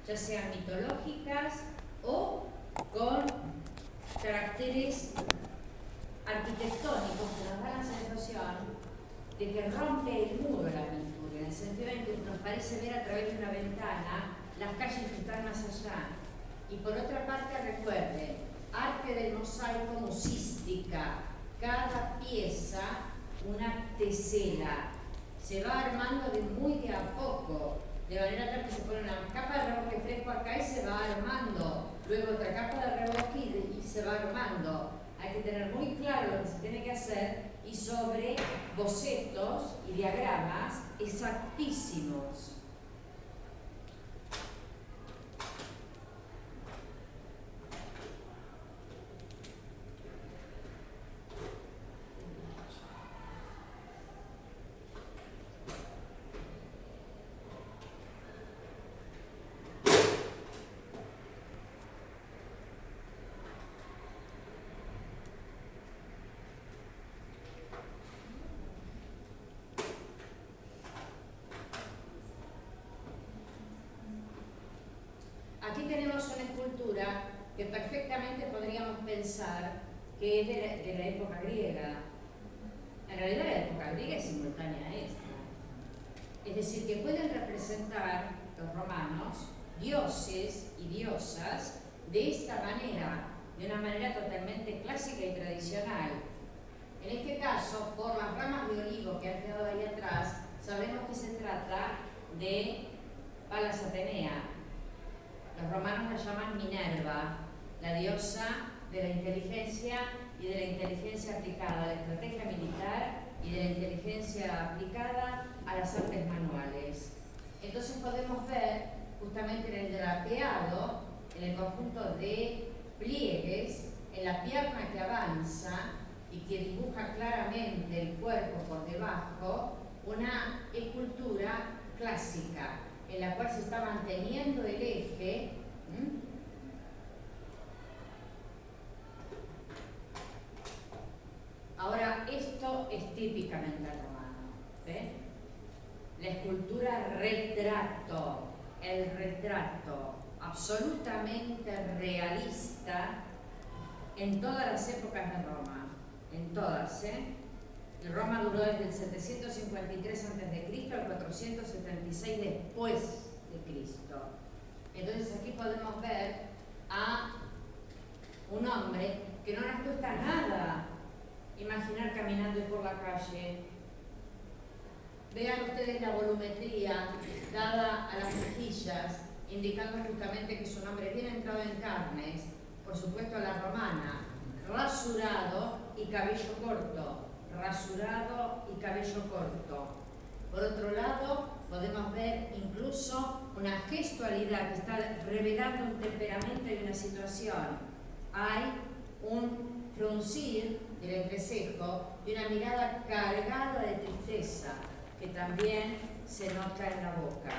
ya sean mitológicas o con caracteres arquitectónicos que nos dan la sensación de que rompe el muro la pintura, en el sentido en que nos parece ver a través de una ventana las calles que están más allá. Y por otra parte, recuerden, arte del mosaico musística, cada pieza una tesela, se va armando de muy de a poco, de manera tal que se pone una capa de reboque fresco acá y se va armando, luego otra capa de reboque y se va armando. Hay que tener muy claro lo que se tiene que hacer y sobre bocetos y diagramas exactísimos. Aquí tenemos una escultura que perfectamente podríamos pensar que es de la época griega. En realidad la época griega es simultánea a esta. Es decir, que pueden representar los romanos dioses y diosas de esta manera, de una manera totalmente clásica y tradicional. En este caso, por las ramas de olivo que han quedado ahí atrás, sabemos que se trata de Palas Atenea. Los romanos la llaman Minerva, la diosa de la inteligencia y de la inteligencia aplicada a la estrategia militar y de la inteligencia aplicada a las artes manuales. Entonces podemos ver justamente en el drapeado, en el conjunto de pliegues, en la pierna que avanza y que dibuja claramente el cuerpo por debajo, una escultura clásica en la cual se está manteniendo el eje. Ahora, esto es típicamente romano. ¿Ve? La escultura retrato, el retrato absolutamente realista en todas las épocas de Roma, en todas, Roma duró desde el 753 a.C. al 476 después de Cristo. Entonces aquí podemos ver a un hombre que no nos cuesta nada imaginar caminando por la calle. Vean ustedes la volumetría dada a las mejillas, indicando justamente que es un hombre bien entrado en carnes, por supuesto a la romana, rasurado y cabello corto, rasurado y cabello corto. Por otro lado, podemos ver incluso una gestualidad que está revelando un temperamento y una situación. Hay un fruncir del entrecejo y una mirada cargada de tristeza que también se nota en la boca.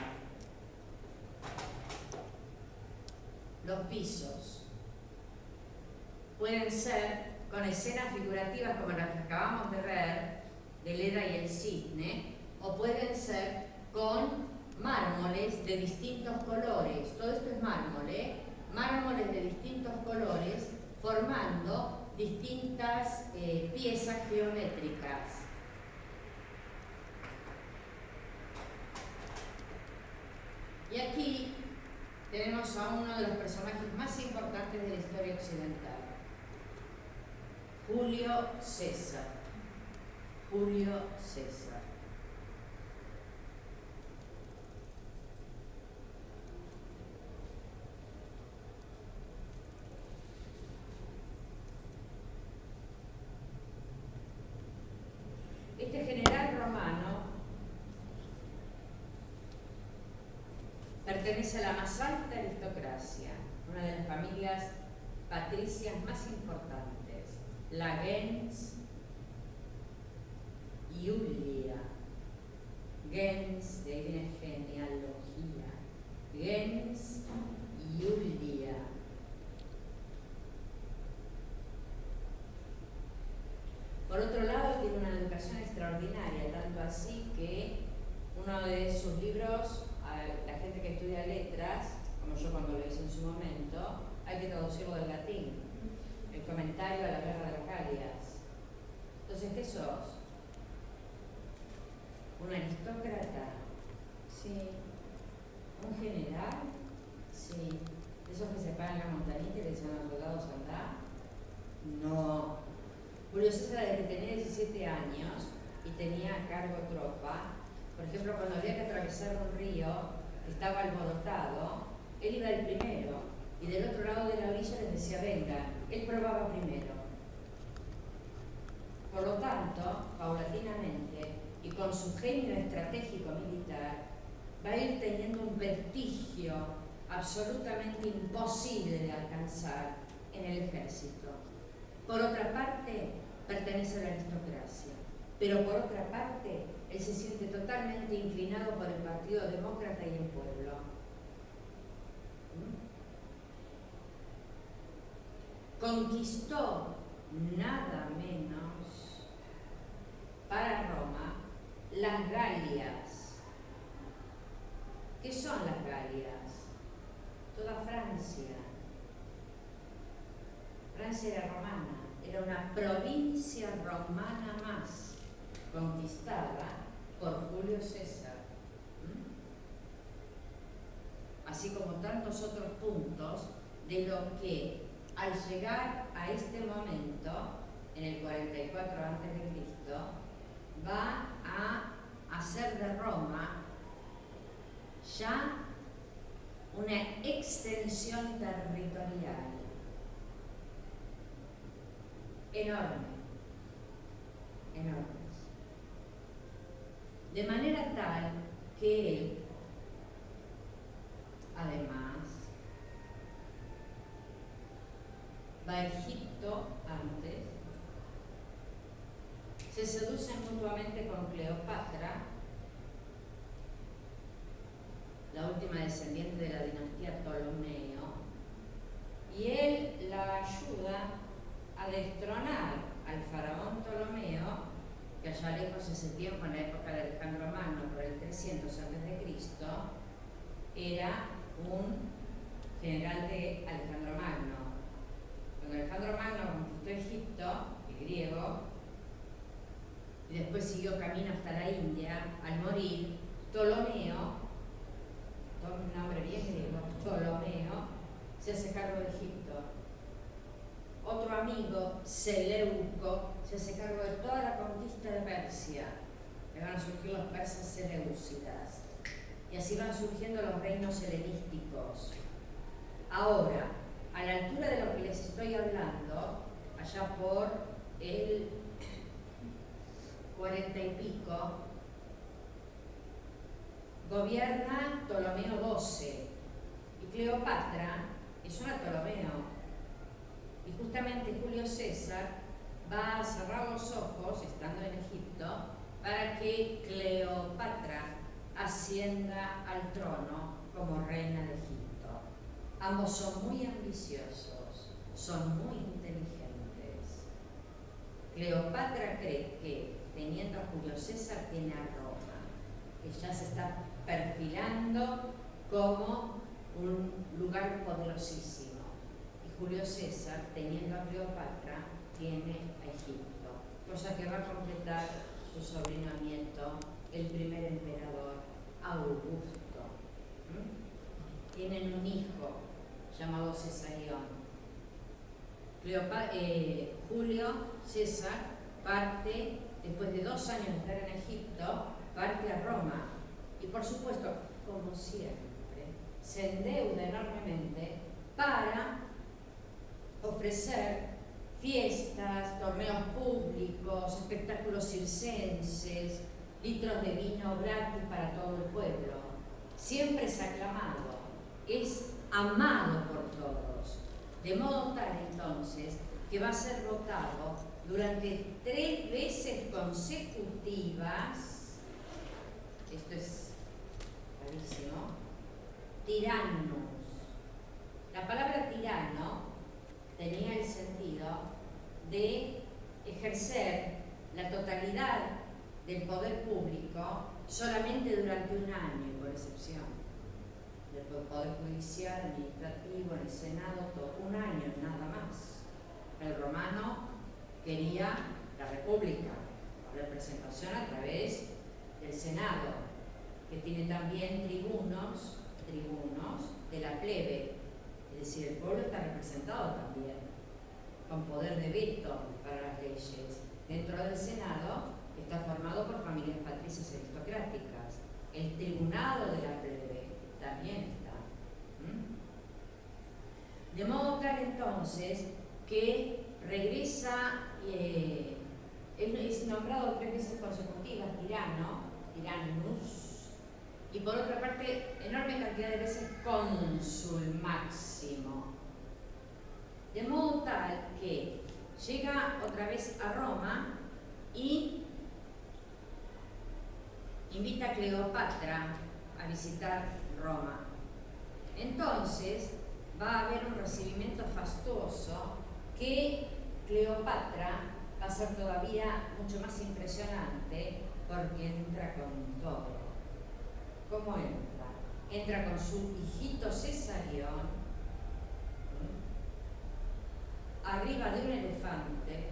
Los pisos pueden ser con escenas figurativas como las que acabamos de ver, de Leda y el cisne, o pueden ser con mármoles de distintos colores. Todo esto es mármol, mármoles de distintos colores formando distintas piezas geométricas. Y aquí tenemos a uno de los personajes más importantes de la historia occidental, Julio César. Julio César. Este general romano pertenece a la más alta aristocracia, una de las familias patricias más importantes, la gens Iulia. Gens, de ahí viene genealogía. Gens Iulia. Por otro lado, tiene una educación extraordinaria, tanto así que uno de sus libros, la gente que estudia letras, como yo cuando lo hice en su momento, hay que traducirlo del latín, el comentario a la guerra de las Galias. Entonces, ¿qué sos? ¿Un aristócrata? Sí. ¿Un general? Sí. ¿Esos que se paran en la montañita y le dicen a los soldados andar? No. Julio César, desde que tenía 17 años y tenía a cargo tropa, por ejemplo, cuando había que atravesar un río que estaba alborotado, él iba el primero y del otro lado de la orilla les decía venga, él probaba primero. Por lo tanto, paulatinamente y con su genio estratégico militar, va a ir teniendo un prestigio absolutamente imposible de alcanzar en el ejército. Por otra parte, pertenece a la aristocracia, pero por otra parte, él se siente totalmente inclinado por el Partido Demócrata y el pueblo. Conquistó nada menos para Roma las Galias. ¿Qué son las Galias? Toda Francia. Francia era romana, era una provincia romana más, conquistada por Julio César. Así como tantos otros puntos de lo que al llegar a este momento, en el 44 a.C., va a hacer de Roma ya una extensión territorial enorme, enorme. De manera tal que él, además, va a Egipto antes, se seducen mutuamente con Cleopatra, la última descendiente de la dinastía Ptolomeo, y él la ayuda a destronar al faraón Ptolomeo, que allá lejos ese tiempo, en la época de Alejandro Magno, por el 300 a.C., era un general de Alejandro Magno. Cuando Alejandro Magno conquistó Egipto, el griego, y después siguió camino hasta la India, al morir, Ptolomeo, todo un nombre bien griego, Ptolomeo, se hace cargo de Egipto. Otro amigo, Seleuco, se hace cargo de toda la conquista de Persia. Le van a surgir los persas seleucidas. Y así van surgiendo los reinos helenísticos. Ahora, a la altura de lo que les estoy hablando, allá por el 40 y pico, gobierna Ptolomeo XII y Cleopatra es una Ptolomeo. Y justamente Julio César va a cerrar los ojos, estando en Egipto, para que Cleopatra ascienda al trono como reina de Egipto. Ambos son muy ambiciosos, son muy inteligentes. Cleopatra cree que, teniendo a Julio César, tiene a Roma, que ya se está perfilando como un lugar poderosísimo. Julio César, teniendo a Cleopatra, tiene a Egipto, cosa que va a completar su sobrino nieto, el primer emperador, Augusto. Tienen un hijo llamado Cesarión. Julio César parte, después de 2 años de estar en Egipto, parte a Roma y, por supuesto, como siempre, se endeuda enormemente para ofrecer fiestas, torneos públicos, espectáculos circenses, litros de vino gratis para todo el pueblo. Siempre es aclamado, es amado por todos. De modo tal, entonces, que va a ser votado durante 3 veces consecutivas, esto es rarísimo, tirannus. La palabra tirano tenía el sentido de ejercer la totalidad del poder público solamente durante un año, por excepción del poder judicial, el Senado un año nada más. El romano quería la república, representación a través del Senado, que tiene también tribunos de la plebe, es decir, el pueblo está representado también, con poder de veto para las leyes. Dentro del Senado está formado por familias patricias aristocráticas. El tribunado de la plebe también está. De modo tal entonces que regresa, es nombrado 3 veces consecutivas Tyrannus, y por otra parte, enorme cantidad de veces cónsul máximo. De modo tal que llega otra vez a Roma y invita a Cleopatra a visitar Roma. Entonces va a haber un recibimiento fastuoso que Cleopatra va a ser todavía mucho más impresionante porque entra con todo. ¿Cómo entra? Entra con su hijito Cesarión, arriba de un elefante,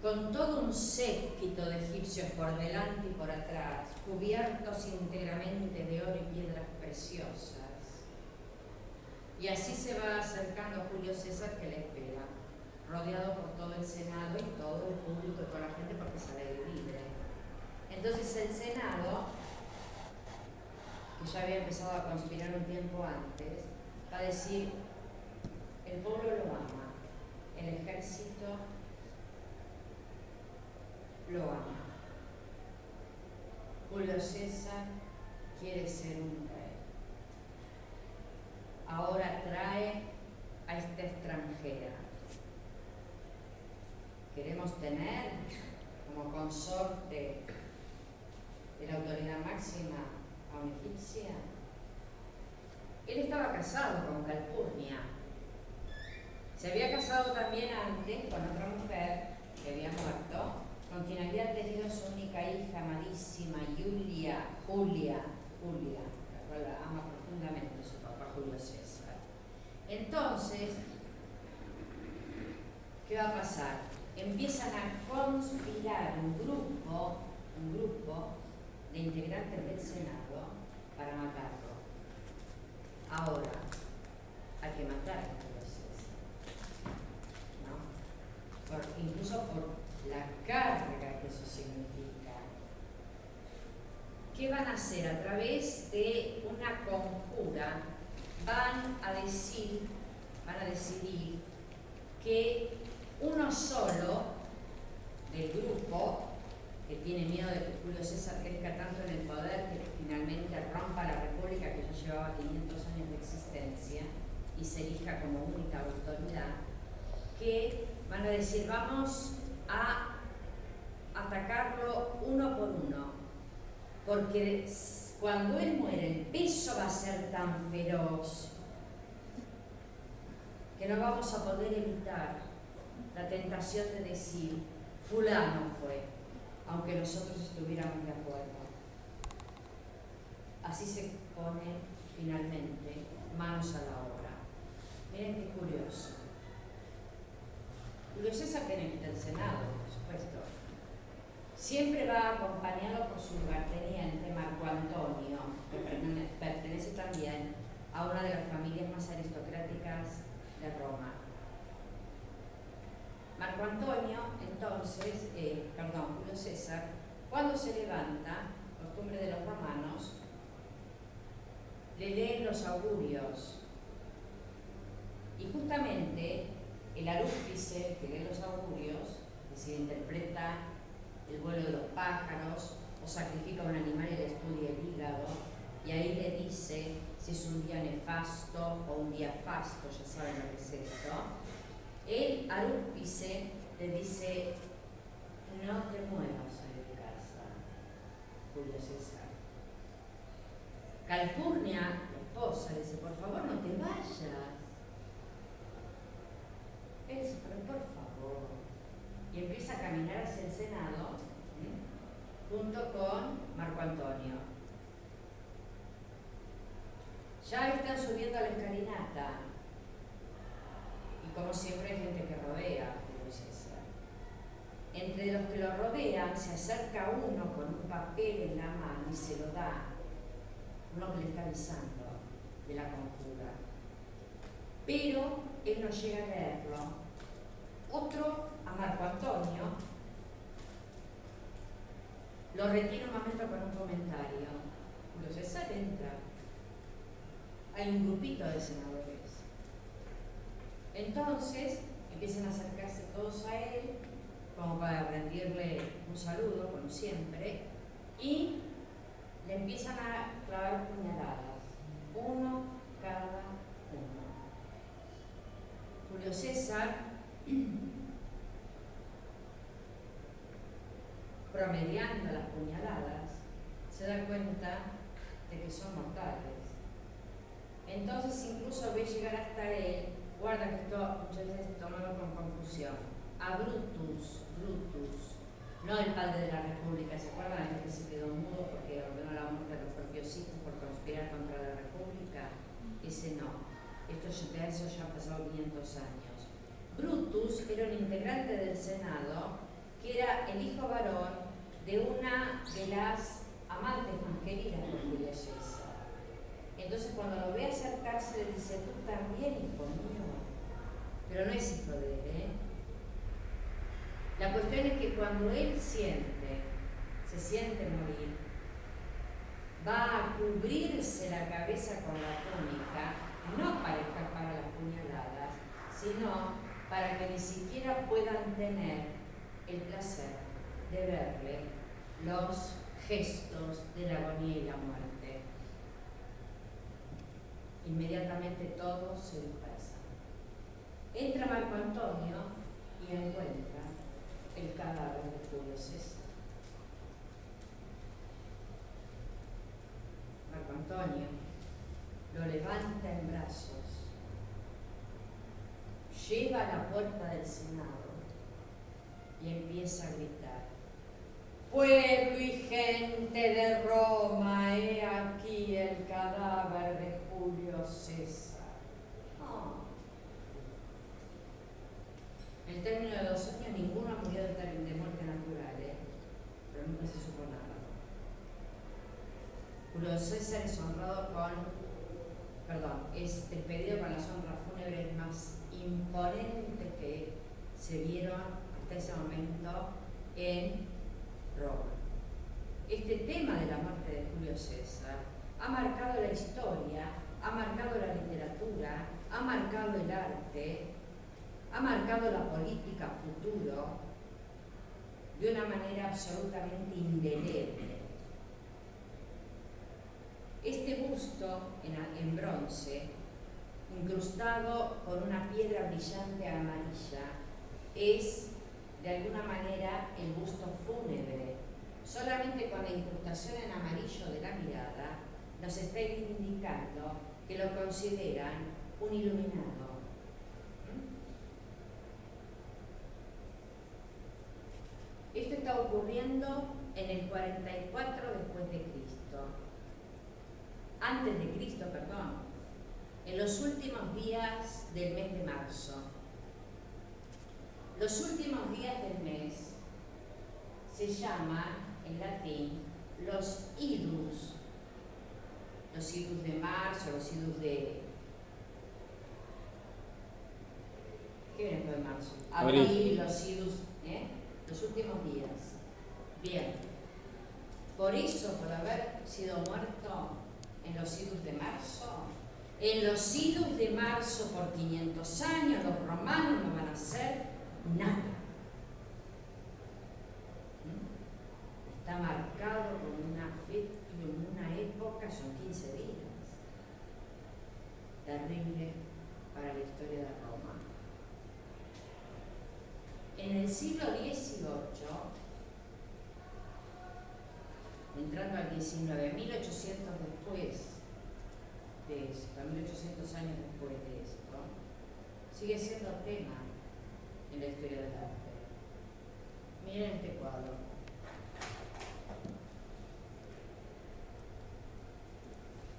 con todo un séquito de egipcios por delante y por atrás, cubiertos íntegramente de oro y piedras preciosas. Y así se va acercando a Julio César, que le espera, rodeado por todo el Senado y todo el público y toda la gente, porque sale libre. Entonces el Senado, que ya había empezado a conspirar un tiempo antes, va a decir: el pueblo lo ama, el ejército lo ama. Julio César quiere ser un rey. Ahora trae a esta extranjera. Queremos tener como consorte de la autoridad máxima a una egipcia. Él estaba casado con Calpurnia. Se había casado también antes con otra mujer que había muerto, con quien había tenido su única hija amadísima, Julia, la cual ama profundamente su papá Julio César. Entonces, ¿qué va a pasar? Empiezan a conspirar un grupo de integrantes del Senado para matarlo. Ahora, hay que matar a Julio César, ¿no? Incluso por la carga que eso significa. ¿Qué van a hacer? A través de una conjura van a decidir que uno solo del grupo, que tiene miedo de que Julio César crezca tanto en el poder que finalmente rompa la república que ya llevaba 500 años de existencia y se elija como única autoridad, que van a decir: vamos a atacarlo uno por uno, porque cuando él muere el peso va a ser tan feroz que no vamos a poder evitar la tentación de decir: fulano fue, aunque nosotros estuviéramos de acuerdo. Así se pone finalmente manos a la obra. Miren qué curioso. Julio César tiene que ir al Senado, por supuesto. Siempre va acompañado por su lugarteniente Marco Antonio, que pertenece también a una de las familias más aristocráticas de Roma. Marco Antonio, entonces, Julio César, cuando se levanta, costumbre de los romanos, le leen los augurios. Y justamente el arúspice que lee los augurios, que se interpreta el vuelo de los pájaros, o sacrifica un animal y le estudia el hígado, y ahí le dice si es un día nefasto o un día fasto, ya saben lo que es esto. El arúspice le dice: no te muevas de casa, Julio César. Calpurnia, la esposa, le dice: por favor, no te vayas. Él dice: pero por favor. Y empieza a caminar hacia el Senado, junto con Marco Antonio. Ya están subiendo a la escalinata como siempre hay gente que rodea a Julio César. Entre los que lo rodean se acerca uno con un papel en la mano y se lo da, uno que le está avisando de la conjura. Pero él no llega a leerlo. Otro, a Marco Antonio, lo retiene un momento con un comentario. Julio César entra. Hay un grupito de senadores. Entonces empiezan a acercarse todos a él, como para rendirle un saludo, como siempre, y le empiezan a clavar puñaladas, uno cada uno. Julio César, promediando las puñaladas, se da cuenta de que son mortales. Entonces incluso ve llegar hasta él, guarda que esto muchas veces tomado con confusión, a Brutus, no el padre de la República, ¿se acuerdan? El que se quedó mudo porque ordenó la muerte de los propios hijos por conspirar contra la República. Ese no, eso ya ha pasado 500 años. Brutus era un integrante del Senado que era el hijo varón de una de las amantes más queridas de Julio César. Entonces cuando lo ve acercarse le dice, tú también, hijo mío. Pero no es hijo de él, ¿eh? La cuestión es que cuando él se siente morir, va a cubrirse la cabeza con la túnica, no para escapar a las puñaladas, sino para que ni siquiera puedan tener el placer de verle los gestos de la agonía y la muerte. Inmediatamente todo se dispersa. Entra Marco Antonio y encuentra el cadáver de Julio César. Marco Antonio lo levanta en brazos, lleva a la puerta del Senado y empieza a gritar: pueblo y gente de Roma, he aquí el cadáver de Julio César. Oh. En el término de 2 años ninguno murió de muerte natural, pero nunca se supo nada. Julio César es es despedido con las honras fúnebres más imponentes que se vieron hasta ese momento en Roma. Este tema de la muerte de Julio César ha marcado la historia, ha marcado la literatura, ha marcado el arte, ha marcado la política a futuro de una manera absolutamente indeleble. Este busto en bronce, incrustado con una piedra brillante amarilla, es de alguna manera el busto fúnebre. Solamente con la incrustación en amarillo de la mirada nos está indicando que lo consideran un iluminado. Esto está ocurriendo en el 44 después de Cristo. Antes de Cristo, perdón. En los últimos días del mes de marzo. Los últimos días del mes se llaman, en latín, los idus. Los idus de marzo, los idus de... ¿Qué viene después de marzo? Abril, los idus, los últimos días. Bien. Por eso, por haber sido muerto en los idus de marzo, en los idus de marzo por 500 años, los romanos no van a hacer nada. Está marcado con una fecha, en una época, son 15 días. Terrible para la historia de Roma. En el siglo XVIII, entrando al XIX, 1800 después de esto, 1800 años después de esto, sigue siendo tema en la historia del arte. Miren este cuadro.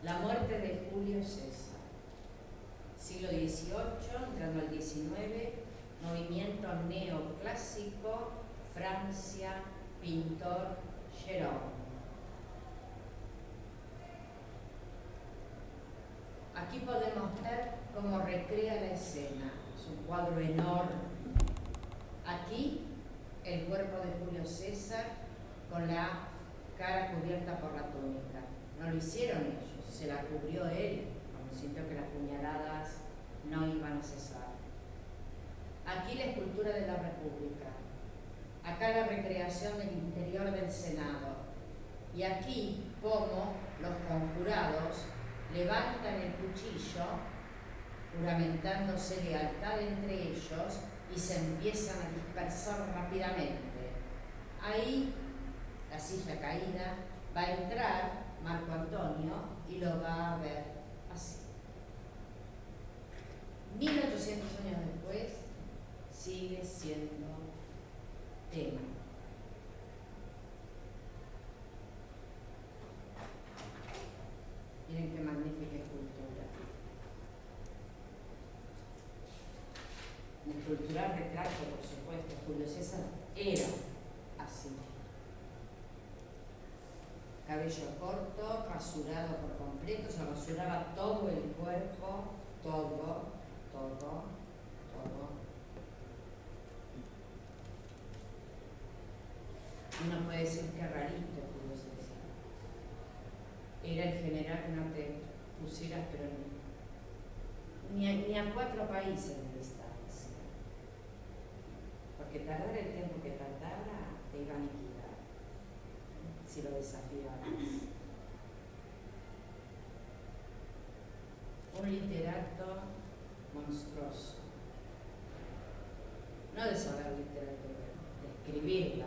La muerte de Julio César. siglo XVIII, entrando al XIX, movimiento neoclásico, Francia, pintor Gérôme. Aquí podemos ver cómo recrea la escena, es un cuadro enorme. Aquí el cuerpo de Julio César con la cara cubierta por la túnica. No lo hicieron ellos, se la cubrió él, cuando sintió que las puñaladas no iban a cesar. Aquí la escultura de la República, acá la recreación del interior del Senado, y aquí cómo los conjurados levantan el cuchillo, juramentándose lealtad entre ellos, y se empiezan a dispersar rápidamente. Ahí, la silla caída, va a entrar Marco Antonio y lo va a ver así. 1800 años después, sigue siendo tema. Miren qué magnífica escultura. El escultural retrato, por supuesto, Julio César era así. Cabello corto, rasurado por completo, se rasuraba todo el cuerpo, todo. Uno puede decir que rarito Julio César. Era el general que no te pusieras, pero ni a 4 países de distancia. Porque tardar el tiempo que tardara te iba a aniquilar si lo desafiabas. Un literato monstruoso. No de saber literatura, de escribirla.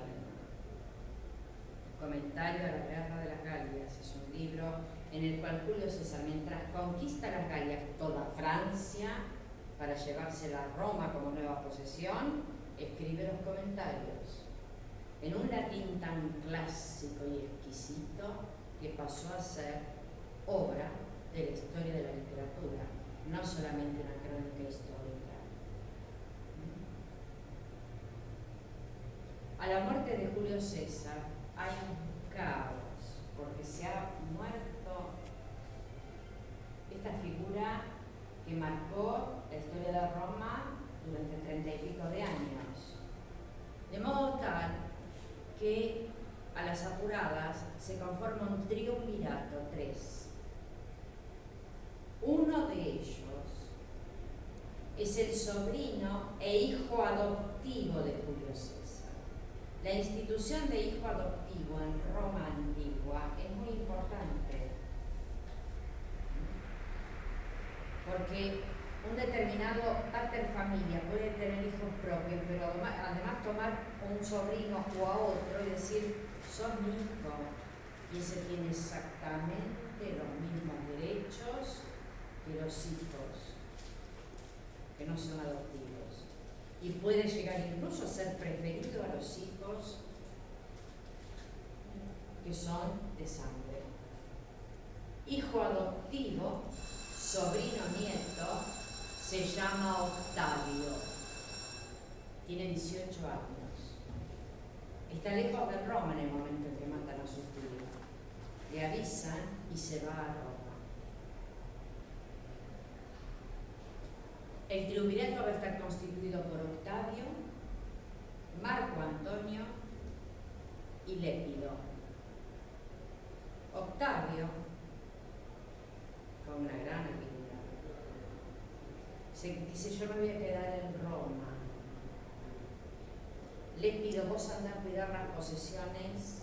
Comentario a la Guerra de las Galias es un libro en el cual Julio César, mientras conquista las Galias, toda Francia, para llevársela a Roma como nueva posesión, escribe los comentarios en un latín tan clásico y exquisito que pasó a ser obra de la historia de la literatura, no solamente una crónica histórica. A la muerte de Julio César hay un caos, porque se ha muerto esta figura que marcó la historia de Roma durante 30 y pico de años. De modo tal que a las apuradas se conforma un triunvirato, 3. Uno de ellos es el sobrino e hijo adoptivo de Julio César. La institución de hijo adoptivo en Roma antigua es muy importante, porque un determinado paterfamilia puede tener hijos propios, pero además tomar un sobrino o a otro y decir, sos mi hijo, y ese tiene exactamente los mismos derechos que los hijos que no son adoptivos. Y puede llegar incluso a ser preferido a los hijos que son de sangre. Hijo adoptivo, sobrino nieto, se llama Octavio. Tiene 18 años. Está lejos de Roma en el momento en que matan a su tío. Le avisan y se va a Roma. El triunvirato va a estar constituido por Octavio, Marco Antonio y Lépido. Octavio, con una gran habilidad, dice, yo me voy a quedar en Roma. Lépido, vos andás a cuidar las posesiones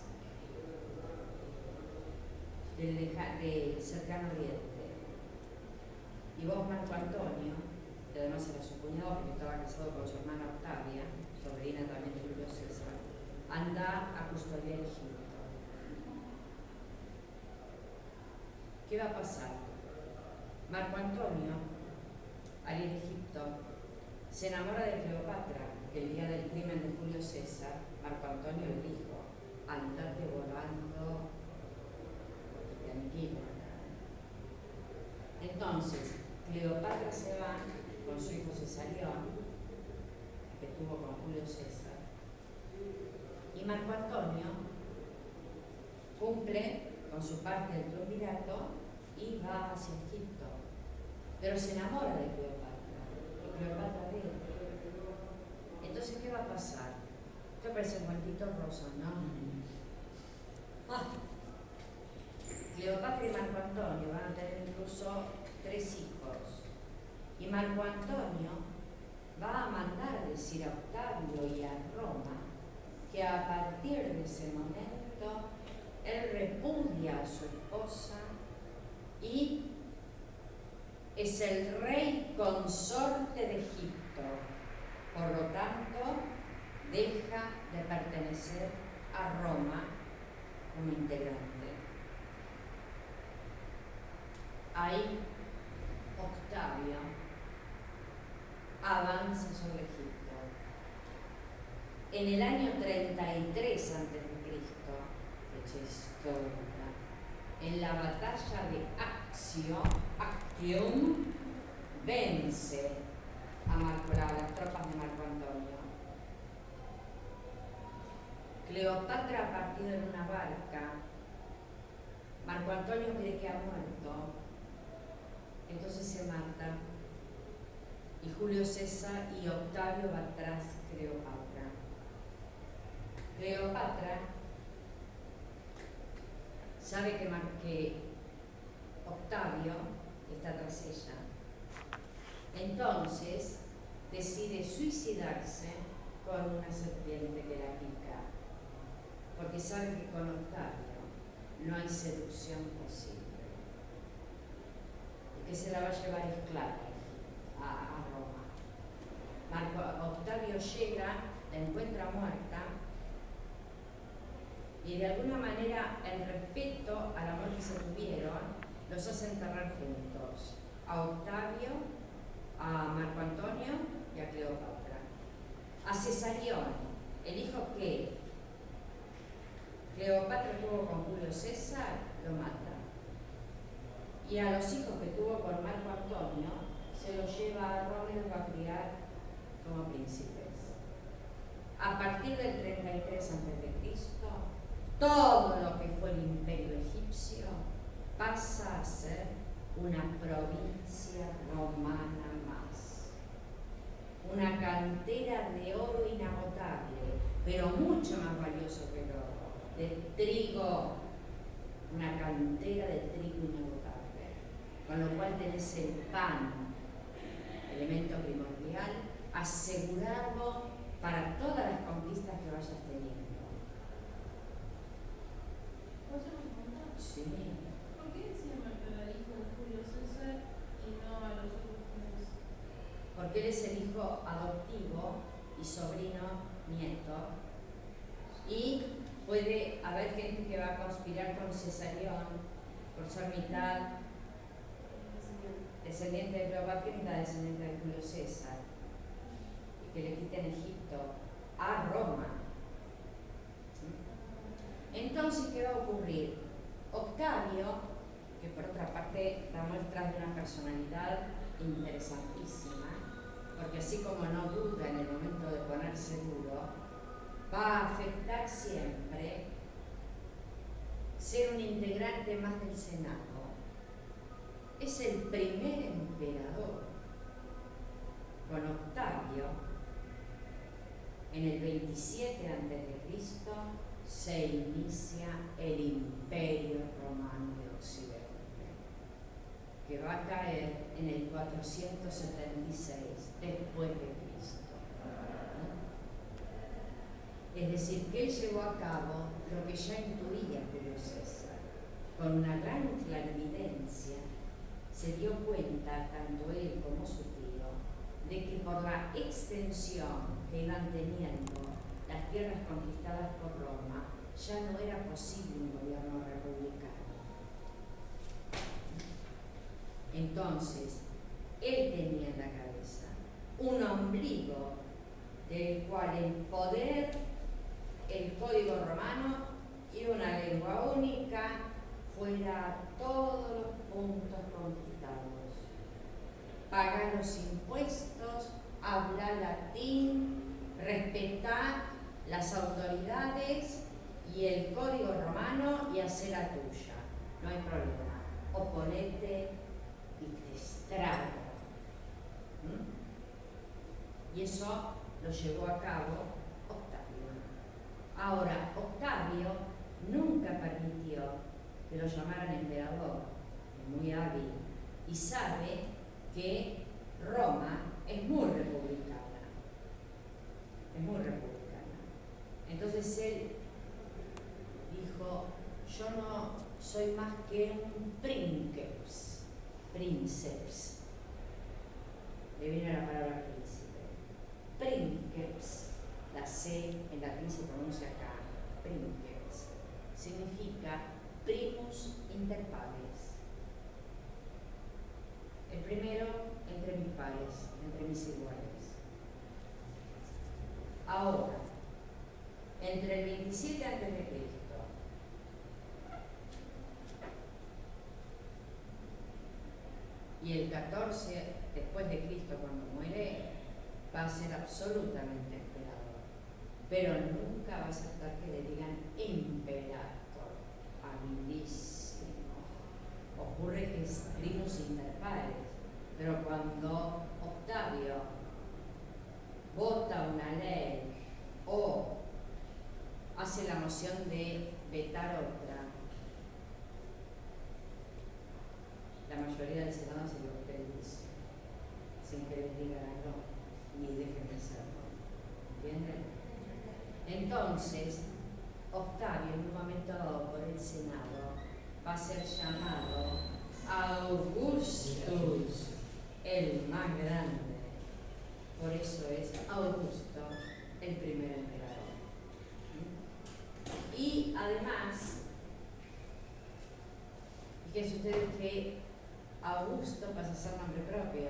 del cercano oriente. Y vos, Marco Antonio, que además era su cuñado porque estaba casado con su hermana Octavia, sobrina también de Julio César, anda a custodiar Egipto. ¿Qué va a pasar? Marco Antonio, al ir a Egipto, se enamora de Cleopatra, que el día del crimen de Julio César, Marco Antonio le dijo, andate volando porque te aniquilan. Entonces, Cleopatra se va con su hijo Cesarión, que tuvo con Julio César. Y Marco Antonio cumple con su parte del triunvirato y va hacia Egipto. Pero se enamora de Cleopatra, y Cleopatra de él. Entonces, ¿qué va a pasar? Esto parece un cuentito rosa, ¿no? Cleopatra y Marco Antonio van a tener incluso 3 hijos. Y Marco Antonio va a mandar decir a Octavio y a Roma que a partir de ese momento él repudia a su esposa y es el rey consorte de Egipto. Por lo tanto, deja de pertenecer a Roma como integrante. Ahí Octavio avanza sobre Egipto. En el año 33 a.C., fecha histórica, en la batalla de Actium, vence a las tropas de Marco Antonio. Cleopatra ha partido en una barca. Marco Antonio cree que ha muerto, entonces se mata. Y Julio César y Octavio van tras Cleopatra. Cleopatra sabe que Octavio está tras ella. Entonces decide suicidarse con una serpiente que la pica, porque sabe que con Octavio no hay seducción posible, y que se la va a llevar esclava a Roma. Octavio llega, la encuentra muerta, y de alguna manera, en respeto al amor que se tuvieron, los hace enterrar juntos, a Octavio, a Marco Antonio y a Cleopatra. A Cesarión, el hijo que Cleopatra tuvo con Julio César, lo mata. Y a los hijos que tuvo con Marco Antonio, se los lleva a Roma y los va a criar como príncipes. A partir del 33 a.C., todo lo que fue el imperio egipcio pasa a ser una provincia romana más. Una cantera de oro inagotable, pero mucho más valioso que el oro. De trigo, una cantera de trigo inagotable. Con lo cual tenés el pan, elemento primordial, asegurado para todas las conquistas que vayas teniendo. Sí. ¿Por qué decía matar al hijo de Julio César y no a los otros? Porque él es el hijo adoptivo y sobrino nieto, y puede haber gente que va a conspirar con Cesarión por ser mitad descendiente de Cleopatra y mitad descendiente de Julio César, y que le quiten Egipto a Roma. Entonces, ¿qué va a ocurrir? Octavio, que por otra parte da muestras de una personalidad interesantísima, porque así como no duda en el momento de ponerse duro, va a afectar siempre ser un integrante más del Senado. Es el primer emperador. Con Octavio, en el 27 a.C., se inicia el Imperio Romano de Occidente, que va a caer en el 476 después de Cristo. Es decir, que él llevó a cabo lo que ya intuía Julio César. Con una gran clarividencia se dio cuenta, tanto él como su tío, de que por la extensión que iban teniendo las tierras conquistadas por Roma, ya no era posible un gobierno republicano. Entonces, él tenía en la cabeza un ombligo del cual el poder, el código romano y una lengua única fuera a todos los puntos conquistados. paga los impuestos, habla latín, respeta las autoridades y el código romano y hace la tuya. No hay problema. Oponete y te estrago. Y eso lo llevó a cabo Octavio. Ahora, Octavio nunca permitió que lo llamaran emperador, es muy hábil y sabe que Roma es muy republicana. Entonces él dijo, yo no soy más que un princeps. Le viene la palabra príncipe. Princeps, la C en latín se pronuncia acá, princeps, significa primus inter pares. El primero entre mis pares, entre mis iguales. Ahora, entre el 27 a.C. y el 14 después de Cristo, cuando muere, va a ser absolutamente emperador. Pero nunca va a aceptar que le digan imperator, habilísimo. Ocurre que es primus inter pares, pero cuando Octavio vota una ley o hace la moción de vetar otra, la mayoría del Senado se lo dice, sin que les digan no, ni dejen de serlo. ¿Entienden? Entonces, Octavio, en un momento dado por el Senado, va a ser llamado Augustus, el más grande. Por eso es Augusto, el primer emperador. Y además, fíjense ustedes que Augusto pasa a ser nombre propio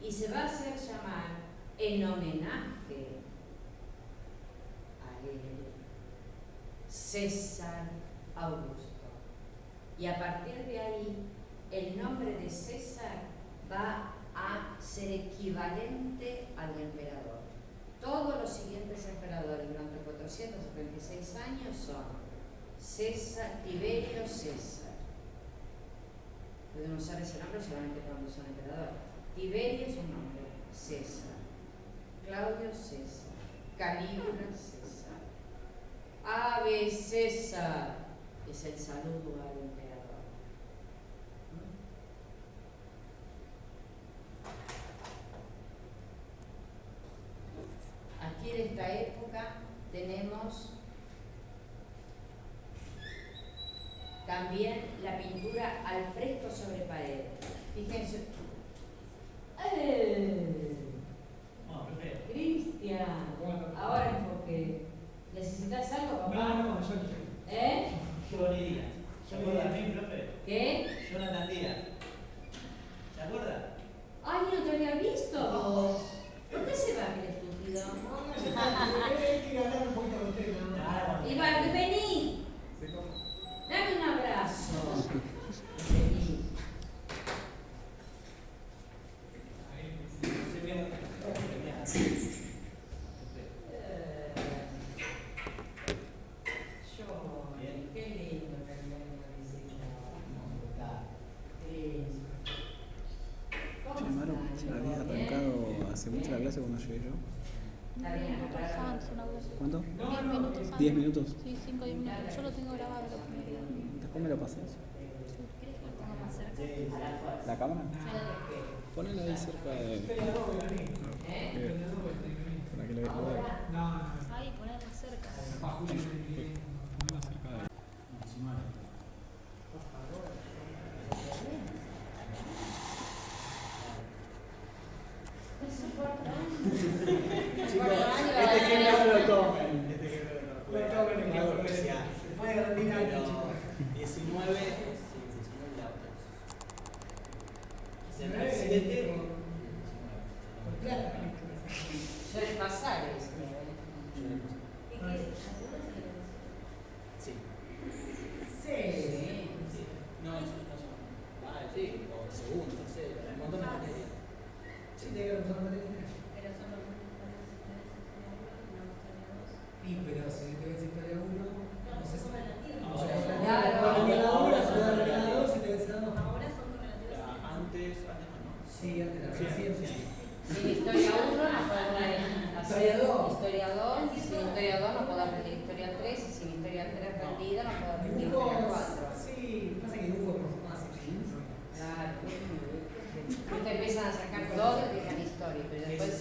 y se va a hacer llamar en homenaje a él César Augusto. Y a partir de ahí, el nombre de César va a ser equivalente al de emperador. Todos los siguientes emperadores durante 476 años son César, Tiberio, César. Pueden usar ese nombre solamente cuando son emperadores. Tiberio es un nombre, César. Claudio, César. Calígula, César. Ave César es el saludo al emperador. Aquí en esta época tenemos también la pintura al fresco sobre pared. Fíjense. Cristian, ahora enfoque. ¿Necesitas algo, papá? No, yo ni día. ¿Se acuerda de mí, profe? ¿Qué? Jonathan Díaz. ¿Se acuerda? ¡Ay, no te había visto! ¿Por qué se va aquel estúpido? Iván, vení. Dame un abrazo. Vení. Qué lindo que me Se había arrancado hace mucho la clase cuando llegué yo. Minutos antes, una cosa así. ¿Cuánto? 10 minutos antes. 10 minutos. Sí, 5 o 10 minutos. Yo lo tengo grabado. Después me lo pasé. ¿Quieres que lo ponga más cerca? ¿La cámara? Sí. Ponela ahí cerca de. Para que lo vea. Ahí, ponela cerca. Ponela cerca de. Este ejemplo lo tomen. Lo tomen en algo especial. Se puede rendir algo, chicos. 19 autos. 67. Por plata. Suele pasar esto. Sí. Sí. Sí, tiene que ver con la materia entera. Pero son los mismos pares historia 1 y no historia 2. Y pero si te ves historia 1, No, sé son si. relativos. O sea, Claro. la 1, la 2 y te ves la 2. Ahora son relativos. Antes no. Sí, antes la recién. Sin historia 1 no podemos hacer Historia 2. historia 2, y sin historia 2 no puedo aprender historia 3, y sin historia 3 aprendida no puedo aprender historia 4. Sí, pasa que dibujo es más fácil. Claro. Ustedes empiezan a sacar todo y dejan historia, pero después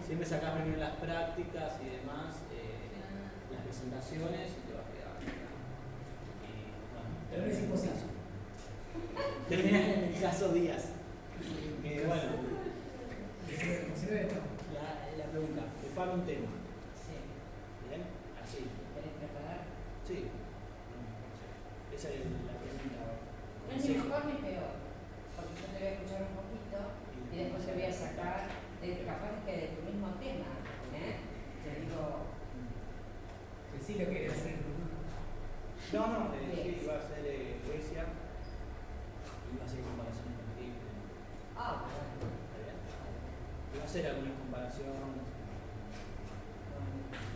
Siempre sacás primero las prácticas y demás, las presentaciones y te vas quedando. Pero no es imposible. Terminas en el caso Díaz. Bueno, la pregunta, prepara un tema. Sí. ¿Bien? Así. ¿Querés preparar? Sí. Esa es la pregunta. No es ni mejor ni peor, porque yo te voy a escuchar un poquito y después te voy a sacar, capaz que de tu mismo tema, Te digo, Sí, lo quería hacer. No, sí, iba a ser Grecia. Iba a hacer comparaciones con Egipto. bueno. ¿Está bien? Iba a hacer algunas comparaciones.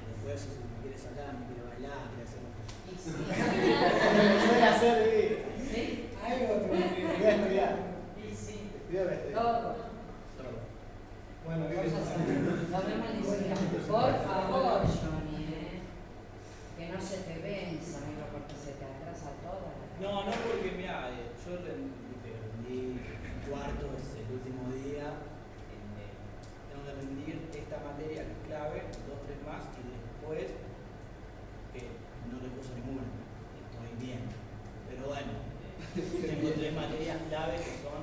Y después, si me quiere sacar, me quiere bailar, quiere hacer Y sí. Suele hacer ¿Sí? Algo te voy a decir. Voy a estudiar. Y sí. Estudiar, voy a estudiar. Todo. Bueno, Cosas así. Lo vemos en el Por favor, Johnny, que no se te venza, amigo, porque se te atrasa toda la No, porque mira, yo rendí un cuarto, es el último día. Tengo que rendir esta materia que es clave, 2, 3 más, y después que no recurso ninguna. Estoy bien. Pero bueno, tengo 3 materias clave que son.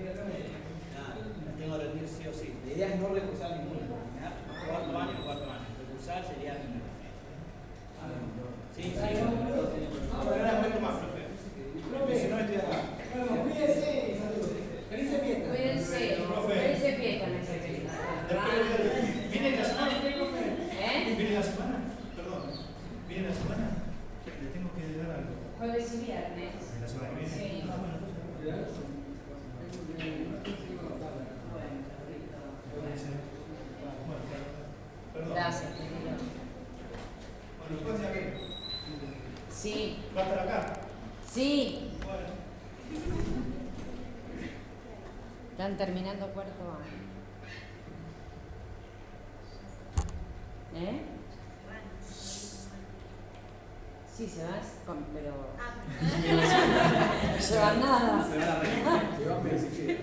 Las tengo que rendir sí o sí. La idea es no recursar ninguna. Cuarto año. Recursar sería ninguna. Sí. Ahora cuento más, profe. Si no estoy acá. Bueno, cuídense y saludos. Felices fiestas. Cuídense fiesta en ese película. ¿Viene la semana? ¿Viene la semana? Perdón. ¿Viene la semana? Le tengo que dar algo. Jueves y viernes. ¿La semana que viene? Sí. Perdón. Gracias, querido. Bueno, después ya ve. Sí, ¿Va a estar acá? sí. Bueno. Están terminando cuarto año. Sí, se van, pero no se van nada. Se van a reír. Se van, pero sí que.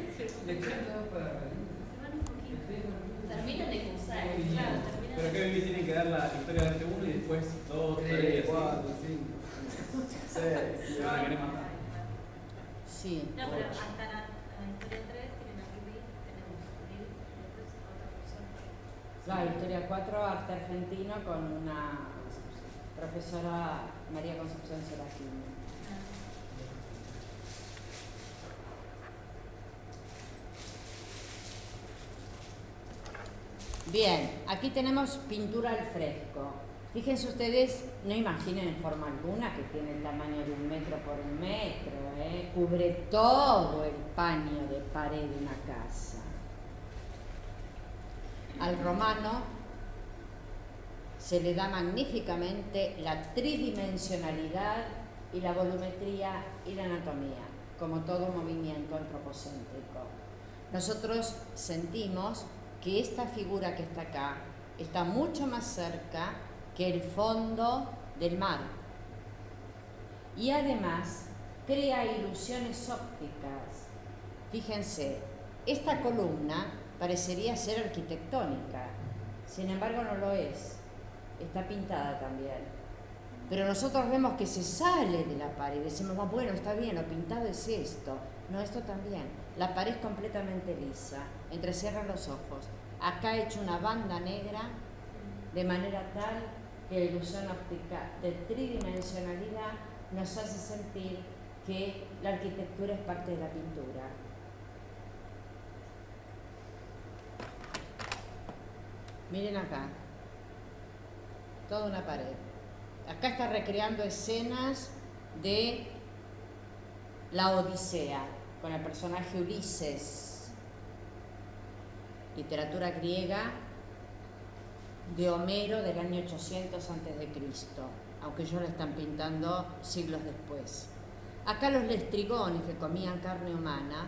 Terminan de cursar, claro, terminan Pero que hoy tienen que dar la historia de arte 1 y después 2, 3, 4, 5, 6. Se van a querer matar. Sí. No, pero hasta la historia 3 tienen a Rubí, tenemos a Rubí, y después a otra persona. Claro, historia 4, arte argentino con una profesora María Concepción Serafini. Bien, aquí tenemos pintura al fresco. Fíjense ustedes, no imaginen en forma alguna que tiene el tamaño de 1 metro por 1 metro, cubre todo el paño de pared de una casa. Al romano se le da magníficamente la tridimensionalidad y la volumetría y la anatomía, como todo movimiento antropocéntrico. Nosotros sentimos que esta figura que está acá está mucho más cerca que el fondo del mar y además crea ilusiones ópticas. Fíjense, esta columna parecería ser arquitectónica, sin embargo no lo es, está pintada también. Pero nosotros vemos que se sale de la pared, decimos, bueno, está bien, lo pintado es esto. No, esto también. La pared es completamente lisa, entrecierran los ojos. Acá he hecho una banda negra de manera tal que la ilusión óptica de tridimensionalidad nos hace sentir que la arquitectura es parte de la pintura. Miren acá, toda una pared. Acá está recreando escenas de la Odisea, con el personaje Ulises, literatura griega de Homero del año 800 a.C., aunque ellos la están pintando siglos después. Acá los lestrigones que comían carne humana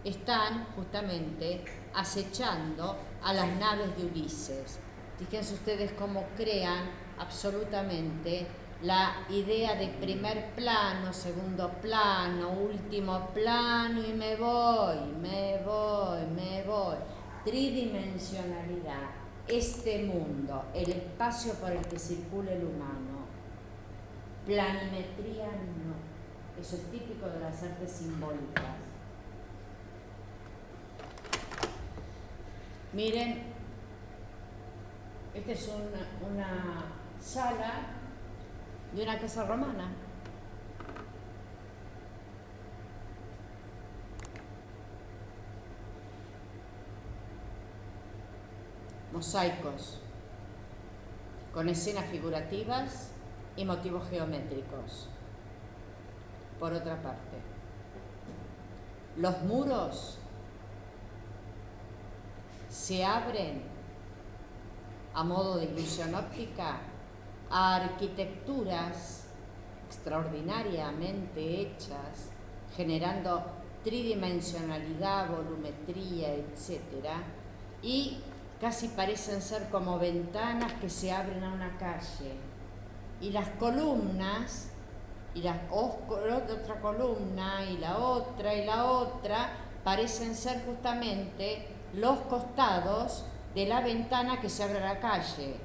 están justamente acechando a las naves de Ulises. Fíjense ustedes cómo crean absolutamente la idea de primer plano, segundo plano, último plano y me voy. Tridimensionalidad, este mundo, el espacio por el que circula el humano. Planimetría no, eso es típico de las artes simbólicas. Miren, esta es una sala de una casa romana. Mosaicos con escenas figurativas y motivos geométricos. Por otra parte, los muros se abren a modo de ilusión óptica a arquitecturas extraordinariamente hechas, generando tridimensionalidad, volumetría, etc. Y casi parecen ser como ventanas que se abren a una calle. Y las columnas, y la otra columna, y la otra, parecen ser justamente los costados de la ventana que se abre a la calle.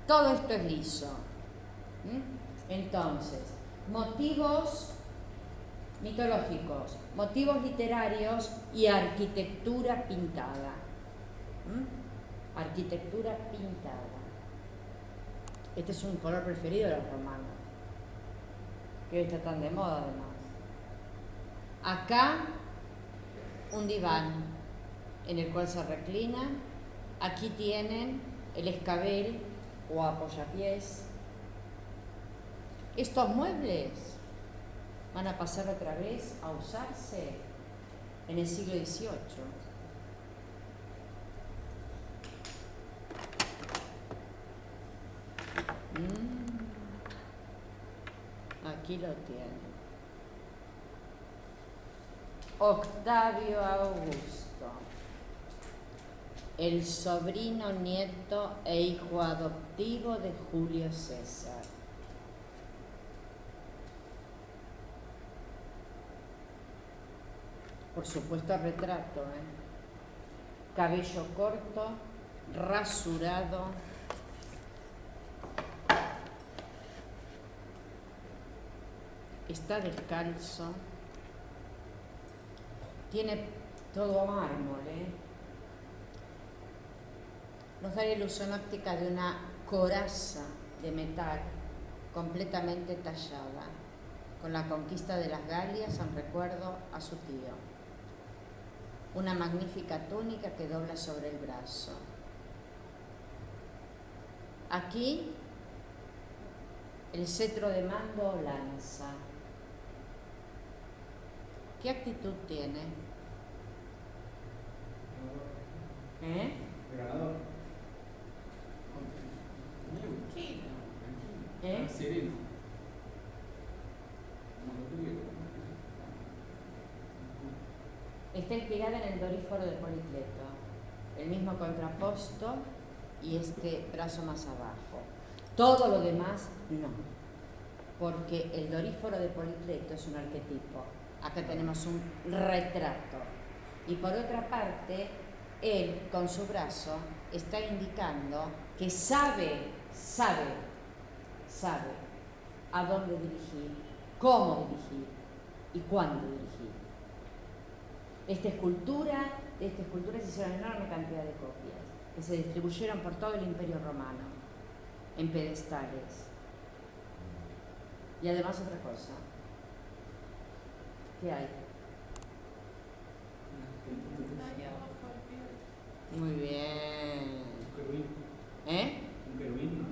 Todo esto es liso. Entonces, motivos mitológicos, motivos literarios y arquitectura pintada. Arquitectura pintada. Este es un color preferido de los romanos, que hoy está tan de moda además. Acá un diván en el cual se reclinan. Aquí tienen el escabel o apoyapiés. Estos muebles van a pasar otra vez a usarse en el siglo XVIII. Aquí lo tienen. Octavio Augusto, el sobrino, nieto e hijo adoptivo de Julio César. Por supuesto retrato, cabello corto, rasurado, está descalzo, tiene todo mármol, Nos da la ilusión óptica de una coraza de metal completamente tallada, con la conquista de las Galias en recuerdo a su tío. Una magnífica túnica que dobla sobre el brazo. Aquí el cetro de mando o lanza. ¿Qué actitud tiene? Ganador. Sereno. Está inspirada en el Doríforo de Politleto, el mismo contraposto y este brazo más abajo. Todo lo demás no, porque el Doríforo de Politleto es un arquetipo. Acá tenemos un retrato. Y por otra parte, él con su brazo está indicando que sabe a dónde dirigir, cómo dirigir y cuándo dirigir. De esta escultura se hicieron enorme cantidad de copias que se distribuyeron por todo el Imperio Romano en pedestales. Y además otra cosa. ¿Qué hay? Muy bien. Un querubín. Un querubín, ¿no?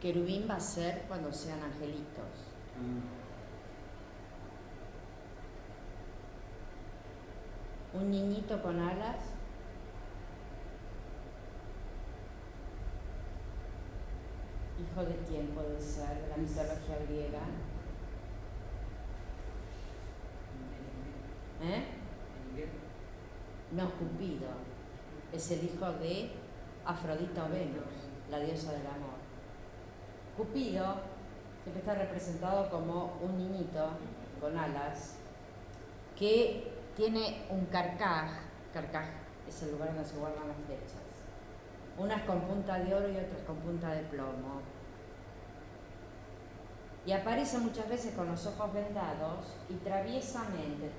Querubín va a ser cuando sean angelitos. un niñito con alas. ¿Hijo de quién puede ser? De la mitología griega. No, Cupido. Es el hijo de Afrodita o Venus, la diosa del amor. Cupido siempre está representado como un niñito con alas que tiene un carcaj es el lugar donde se guardan las flechas, unas con punta de oro y otras con punta de plomo, y aparece muchas veces con los ojos vendados y traviesamente,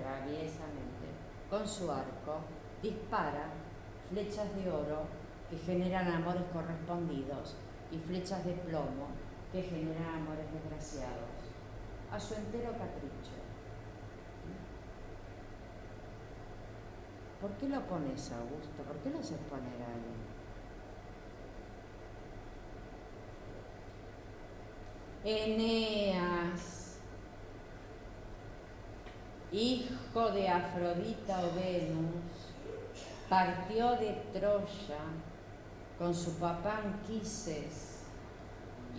con su arco, dispara flechas de oro que generan amores correspondidos y flechas de plomo que generan amores desgraciados, a su entero capricho. ¿Por qué lo pones, Augusto? ¿Por qué lo haces poner ahí? Eneas, hijo de Afrodita o Venus, partió de Troya con su papá Anquises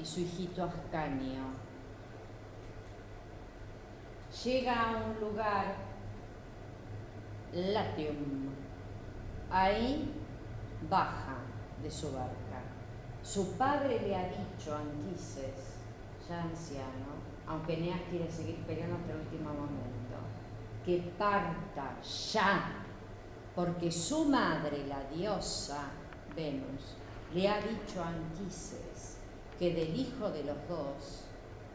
y su hijito Ascanio. Llega a un lugar, Latium. Ahí baja de su barca. Su padre le ha dicho a Anquises, ya anciano, aunque Eneas quiere seguir peleando hasta el último momento, que parta ya, porque su madre, la diosa Venus, le ha dicho a Anquises que del hijo de los dos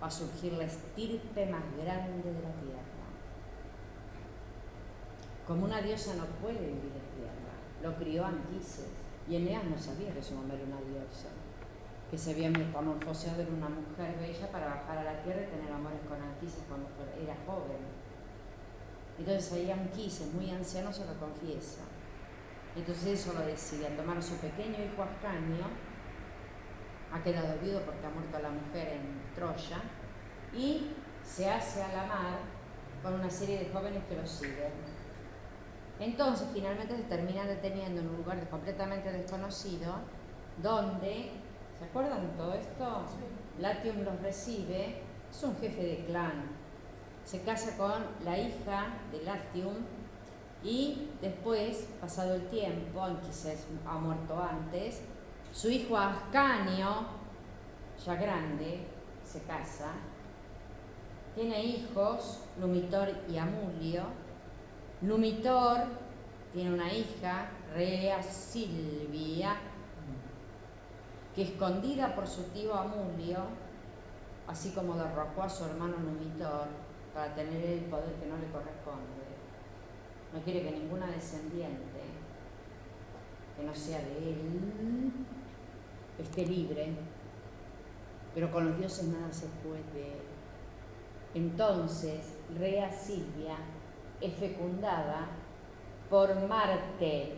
va a surgir la estirpe más grande de la tierra. Como una diosa no puede vivir en tierra, lo crió Anquises, y Eneas no sabía que su mamá era una diosa, que se había metamorfoseado en una mujer bella para bajar a la tierra y tener amores con Anquises cuando era joven. Entonces ahí Anquises, muy anciano, se lo confiesa. Entonces eso lo decide, a tomar a su pequeño hijo Ascanio, ha quedado viudo porque ha muerto la mujer en Troya, y se hace a la mar con una serie de jóvenes que lo siguen. Entonces finalmente se termina deteniendo en un lugar completamente desconocido, donde, ¿se acuerdan de todo esto? Latium los recibe, es un jefe de clan, se casa con la hija de Latium y después, pasado el tiempo, Anquises ha muerto antes, su hijo Ascanio, ya grande, se casa, tiene hijos, Numitor y Amulio. Numitor tiene una hija, Rea Silvia, que escondida por su tío Amulio, así como derrocó a su hermano Numitor para tener el poder que no le corresponde. No quiere que ninguna descendiente que no sea de él esté libre, pero con los dioses nada se puede. Entonces, Rea Silvia es fecundada por Marte,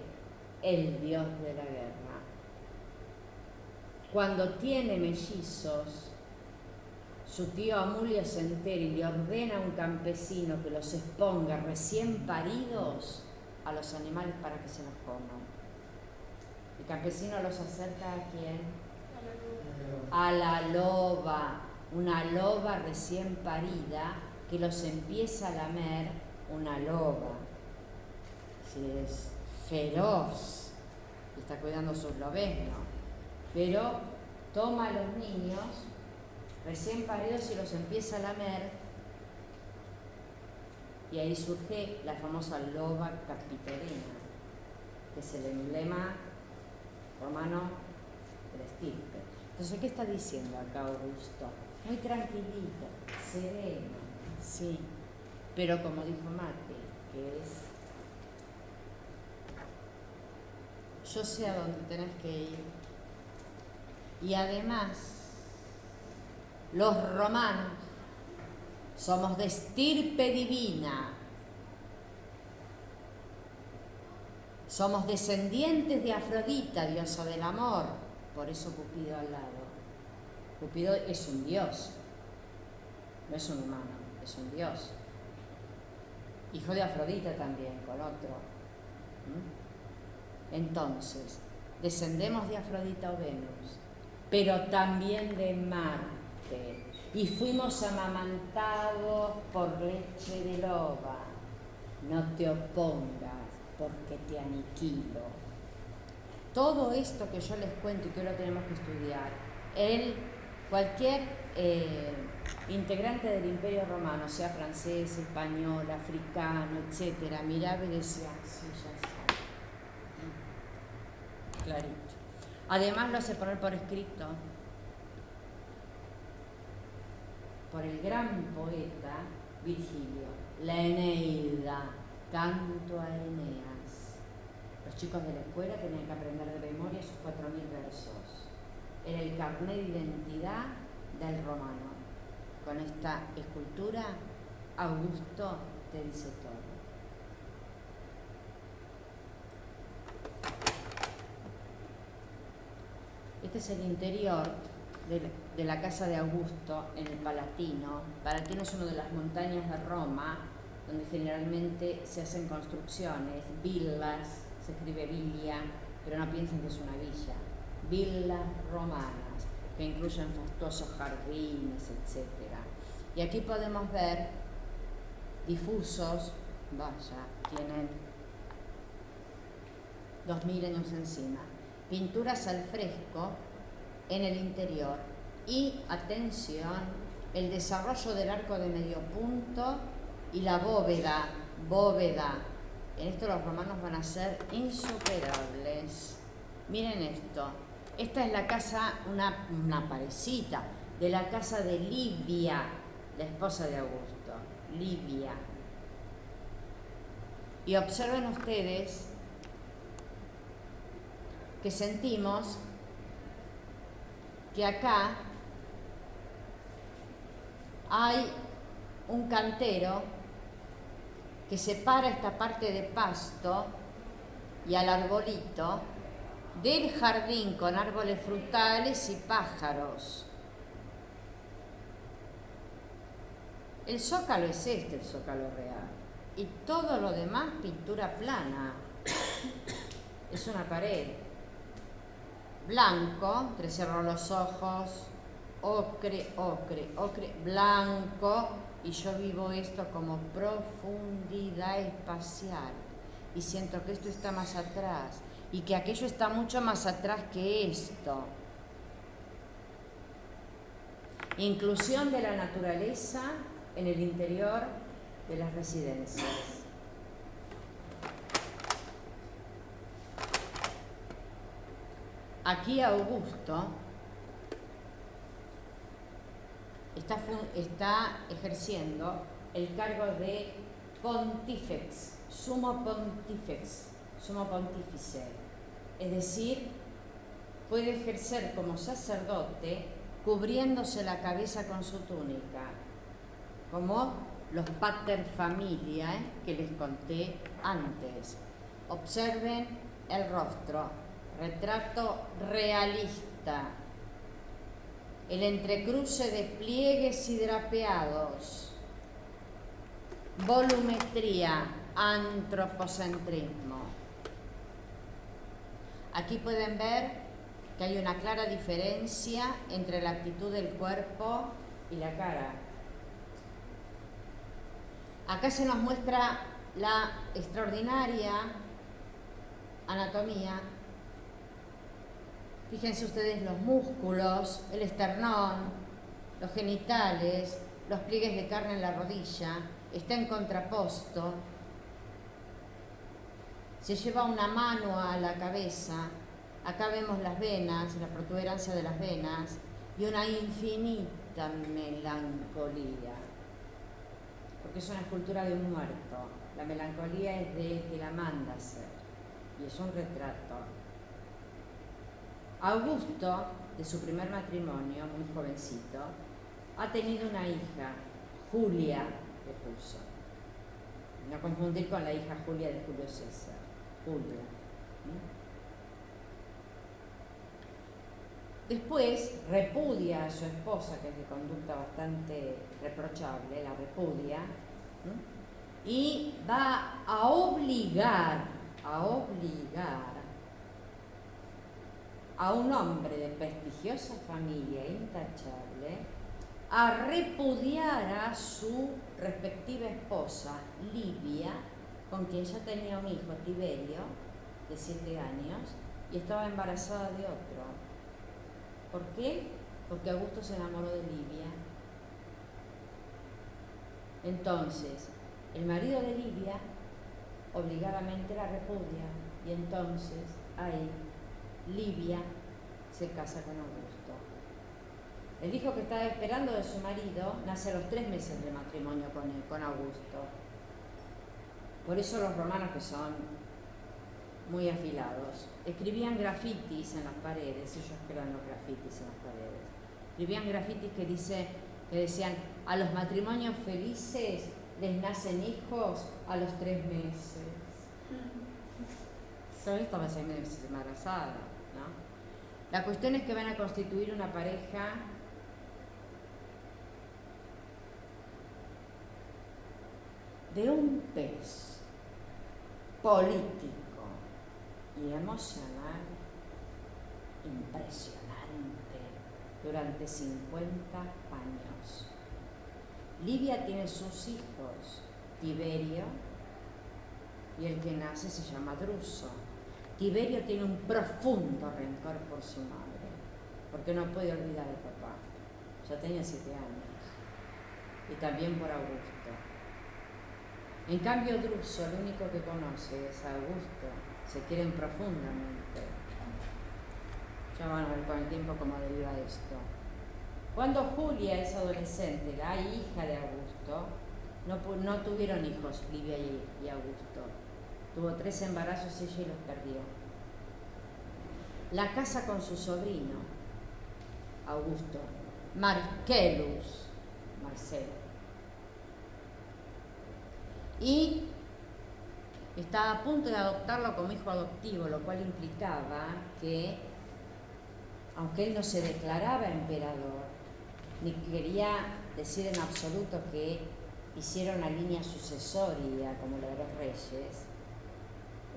el dios de la guerra. Cuando tiene mellizos, su tío Amulio se entera y le ordena a un campesino que los exponga recién paridos a los animales para que se los coman. El campesino los acerca ¿a quién? A la loba, una loba recién parida que los empieza a lamer, una loba. Si es feroz y está cuidando sus lobeznos, pero toma a los niños recién paridos y los empieza a lamer, y ahí surge la famosa loba capitolina, que es el emblema romano del estirpe. Entonces, ¿qué está diciendo acá Augusto? Muy tranquilito, sereno, sí, pero como dijo Mate, que es: yo sé a dónde tenés que ir, y además los romanos somos de estirpe divina, somos descendientes de Afrodita, diosa del amor, por eso Cupido al lado. Cupido es un dios, no es un humano, es un dios, hijo de Afrodita también, con otro, Entonces, descendemos de Afrodita o Venus, pero también de Marte, y fuimos amamantados por leche de loba. No te opongas, porque te aniquilo. Todo esto que yo les cuento y que ahora tenemos que estudiar, cualquier integrante del Imperio Romano, sea francés, español, africano, etc., miraba y decía, sí, ya sé. Clarito. Además lo hace poner por escrito por el gran poeta Virgilio, la Eneida, canto a Eneas. Los chicos de la escuela tenían que aprender de memoria sus 4.000 versos. Era el carnet de identidad del romano. Con esta escultura, Augusto te dice todo. Este es el interior de la casa de Augusto en el Palatino. Palatino es una de las montañas de Roma, donde generalmente se hacen construcciones, villas, se escribe villa, pero no piensen que es una villa, villas romanas, que incluyen fastuosos jardines, etc. Y aquí podemos ver difusos, tienen 2000 años encima, pinturas al fresco en el interior y, atención, el desarrollo del arco de medio punto y la bóveda. En esto los romanos van a ser insuperables. Miren esto. Esta es la casa, una parecita, de la casa de Livia, la esposa de Augusto. Livia. Y observen ustedes que sentimos que acá hay un cantero que separa esta parte de pasto y al arbolito del jardín con árboles frutales y pájaros. El zócalo es el zócalo real. Y todo lo demás, pintura plana. Es una pared. Blanco, entrecerró los ojos, ocre, blanco, y yo vivo esto como profundidad espacial. Y siento que esto está más atrás, y que aquello está mucho más atrás que esto. Inclusión de la naturaleza en el interior de las residencias. Aquí Augusto está ejerciendo el cargo de pontífex, sumo pontífice, es decir, puede ejercer como sacerdote cubriéndose la cabeza con su túnica, como los pater familiae que les conté antes. Observen el rostro, retrato realista, el entrecruce de pliegues y drapeados, volumetría, antropocentrismo. Aquí pueden ver que hay una clara diferencia entre la actitud del cuerpo y la cara. Acá se nos muestra la extraordinaria anatomía. Fíjense ustedes los músculos, el esternón, los genitales, los pliegues de carne en la rodilla, está en contraposto. Se lleva una mano a la cabeza, acá vemos las venas, la protuberancia de las venas y una infinita melancolía, porque es una escultura de un muerto. La melancolía es de que la manda a hacer y es un retrato. Augusto, de su primer matrimonio, muy jovencito, ha tenido una hija, Julia, le puso. No confundir con la hija Julia de Julio César, Julia. Después repudia a su esposa, que es de conducta bastante reprochable, la repudia, y va a obligar a obligar a un hombre de prestigiosa familia intachable a repudiar a su respectiva esposa, Livia, con quien ya tenía un hijo, Tiberio, de 7 años, y estaba embarazada de otro. ¿Por qué? Porque Augusto se enamoró de Livia. Entonces, el marido de Livia obligadamente la repudia, y entonces ahí Livia se casa con Augusto. El hijo que estaba esperando de su marido nace a los 3 meses de matrimonio con Augusto. Por eso los romanos, que son muy afilados, escribían grafitis en las paredes. Ellos crean los grafitis en las paredes. Escribían grafitis que decían: a los matrimonios felices les nacen hijos a los 3 meses. Todo esto va a ser embarazada, ¿no? La cuestión es que van a constituir una pareja de un peso político y emocional impresionante durante 50 años. Livia tiene sus hijos, Tiberio, y el que nace se llama Druso. Tiberio tiene un profundo rencor por su madre, porque no puede olvidar al papá. Ya tenía 7 años. Y también por Augusto. En cambio, Druso, lo único que conoce es a Augusto. Se quieren profundamente. Ya van a ver con el tiempo cómo deriva esto. Cuando Julia es adolescente, la hija de Augusto, no tuvieron hijos, Livia y Augusto. Tuvo 3 embarazos ella y los perdió. La casa con su sobrino, Augusto, Marcellus, Marcelo. Y estaba a punto de adoptarlo como hijo adoptivo, lo cual implicaba que, aunque él no se declaraba emperador, ni quería decir en absoluto que hiciera una línea sucesoria como la de los reyes,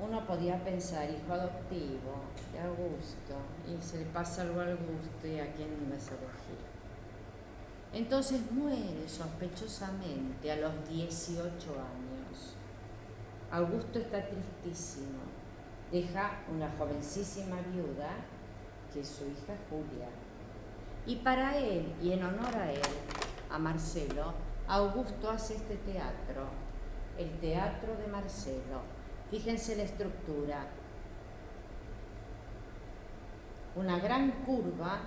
uno podía pensar: hijo adoptivo de Augusto, y se le pasa algo a Augusto, ¿y a quién vas a elegir? Entonces muere sospechosamente a los 18 años. Augusto está tristísimo. Deja una jovencísima viuda, que es su hija Julia. Y para él, y en honor a él, a Marcelo, Augusto hace este teatro, el Teatro de Marcelo. Fíjense la estructura. Una gran curva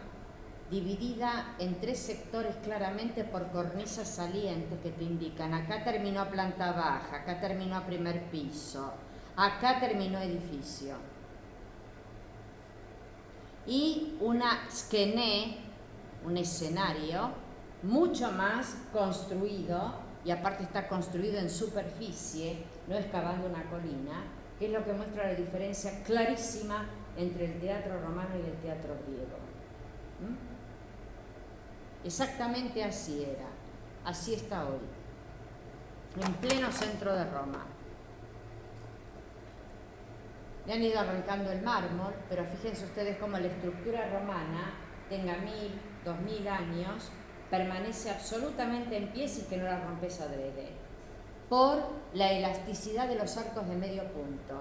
dividida en 3 sectores claramente por cornisas salientes que te indican: acá terminó planta baja, acá terminó primer piso, acá terminó edificio. Y una skene, un escenario mucho más construido, y aparte está construido en superficie, no excavando una colina, que es lo que muestra la diferencia clarísima entre el teatro romano y el teatro griego. Exactamente así era, así está hoy, en pleno centro de Roma. Le han ido arrancando el mármol, pero fíjense ustedes cómo la estructura romana, tenga 1000, 2000 años, permanece absolutamente en pie si que no la rompes adrede, por la elasticidad de los arcos de medio punto.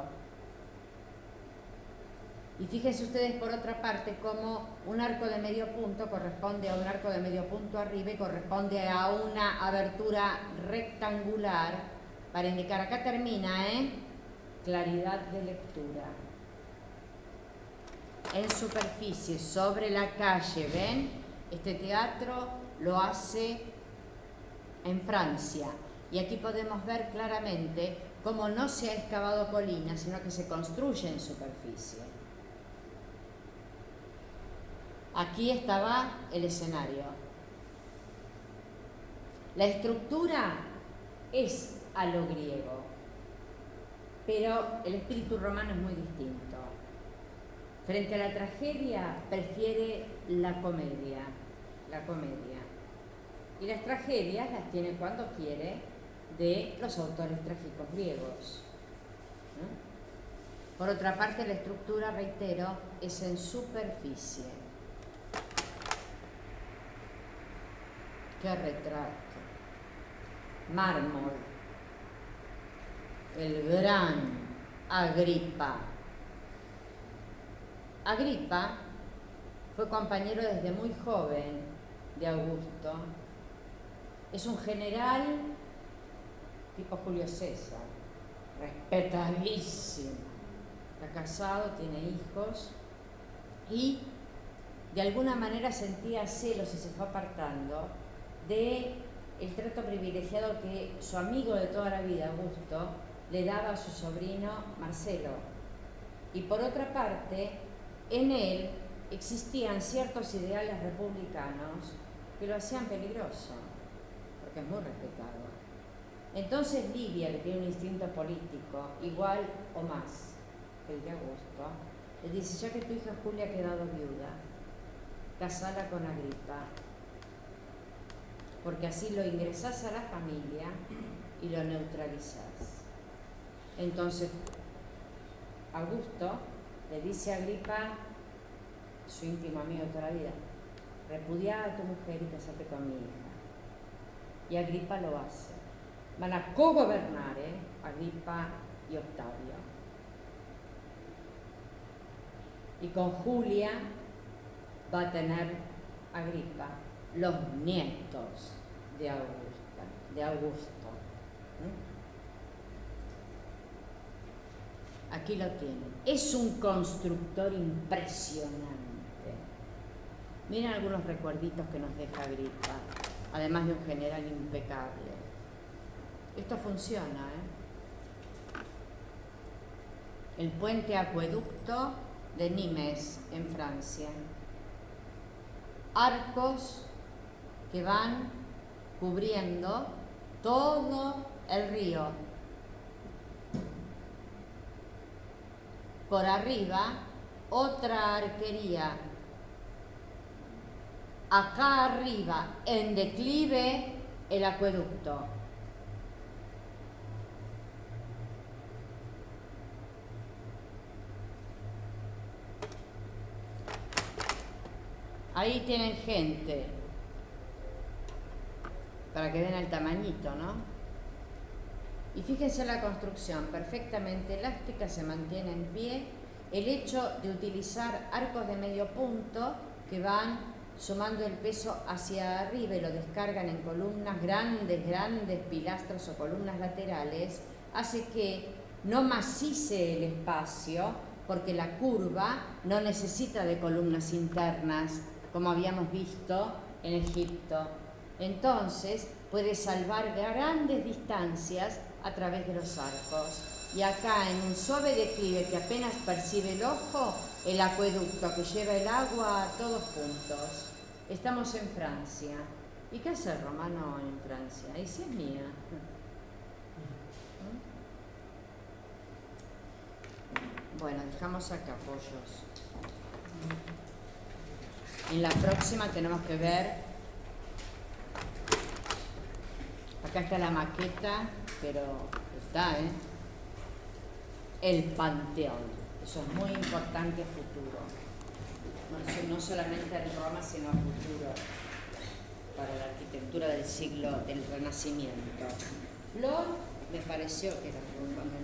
Y fíjense ustedes, por otra parte, cómo un arco de medio punto corresponde a un arco de medio punto arriba y corresponde a una abertura rectangular para indicar: acá termina, claridad de lectura. En superficie, sobre la calle, ¿ven? Este teatro lo hace en Francia. Y aquí podemos ver claramente cómo no se ha excavado colina, sino que se construye en superficie. Aquí estaba el escenario. La estructura es a lo griego, pero el espíritu romano es muy distinto. Frente a la tragedia, prefiere la comedia. Y las tragedias las tiene cuando quiere de los autores trágicos griegos. Por otra parte, la estructura, reitero, es en superficie. ¡Qué retrato! Mármol. El gran Agripa. Agripa fue compañero desde muy joven de Augusto. Es un general tipo Julio César, respetadísimo. Está casado, tiene hijos y de alguna manera sentía celos y se fue apartando de el trato privilegiado que su amigo de toda la vida, Augusto, le daba a su sobrino Marcelo. Y por otra parte, en él existían ciertos ideales republicanos que lo hacían peligroso, porque es muy respetado. Entonces Livia, que tiene un instinto político igual o más que el de Augusto, le dice: ya que tu hija Julia ha quedado viuda, casala con Agripa, porque así lo ingresás a la familia y lo neutralizás. Entonces Augusto le dice a Agripa, su íntimo amigo de toda la vida: repudiá a tu mujer y casate con mi hija. Y Agripa lo hace. Van a cogobernar, Agripa y Octavio. Y con Julia va a tener Agripa los nietos de Augusto. Aquí lo tienen. Es un constructor impresionante. Miren algunos recuerditos que nos deja Agripa, además de un general impecable. Esto funciona, El puente acueducto de Nimes, en Francia. Arcos que van cubriendo todo el río. Por arriba, otra arquería. Acá arriba, en declive, el acueducto. Ahí tienen gente, para que den el tamañito, ¿no? Y fíjense la construcción, perfectamente elástica, se mantiene en pie. El hecho de utilizar arcos de medio punto que van sumando el peso hacia arriba y lo descargan en columnas grandes pilastros o columnas laterales, hace que no macice el espacio, porque la curva no necesita de columnas internas, como habíamos visto en Egipto. Entonces puede salvar grandes distancias a través de los arcos. Y acá, en un suave declive que apenas percibe el ojo, el acueducto que lleva el agua a todos puntos. Estamos en Francia. ¿Y qué hace el romano en Francia? Ahí sí es mía. Bueno, dejamos acá, pollos. En la próxima tenemos que ver. Acá está la maqueta, pero está, el Panteón. Eso es muy importante a futuro. No solamente en Roma, sino a futuro para la arquitectura del siglo del Renacimiento. Flor me pareció que era cuando